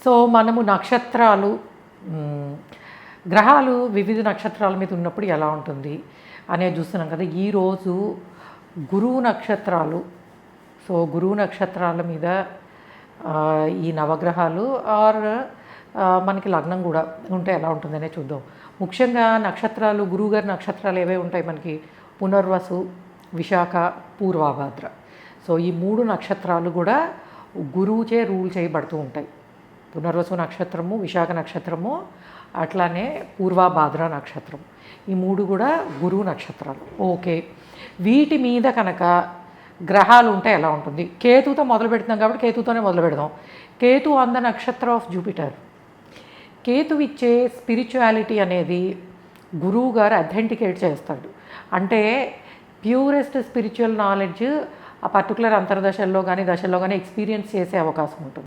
So మనము నక్షత్రాలు మ్, గ్రహాలు వివిధ నక్షత్రాల మీద ఉన్నప్పుడు ఎలా ఉంటుంది అనేది చూస్తున్నాం కదా. ఈరోజు గురువు నక్షత్రాలు, సో గురువు నక్షత్రాల మీద ఈ నవగ్రహాలు ఆర్ మనకి లగ్నం కూడా ఉంటే ఎలా ఉంటుందనే చూద్దాం. ముఖ్యంగా నక్షత్రాలు, గురువుగారి నక్షత్రాలు ఏవే ఉంటాయి మనకి? పునర్వసు, విశాఖ, పూర్వభాద్ర. సో ఈ 3 నక్షత్రాలు కూడా గురువుచే రూల్ చేయబడుతూ ఉంటాయి. పునర్వసు నక్షత్రము, విశాఖ నక్షత్రము, అట్లానే పూర్వభాద్ర నక్షత్రం. ఈ 3 కూడా గురువు నక్షత్రాలు. ఓకే, వీటి మీద కనుక గ్రహాలు ఉంటే ఎలా ఉంటుంది? కేతుతో మొదలు పెడుతున్నాం కాబట్టి కేతుతోనే మొదలు పెడదాం. కేతు ఆన్ ద నక్షత్ర ఆఫ్ జూపిటర్. కేతు ఇచ్చే స్పిరిచువాలిటీ అనేది గురువు గారు అథెంటికేట్ చేస్తాడు. అంటే ప్యూరెస్ట్ స్పిరిచువల్ నాలెడ్జ్ ఆ పర్టికులర్ అంతర్దశల్లో కానీ దశల్లో కానీ ఎక్స్పీరియన్స్ చేసే అవకాశం ఉంటుంది.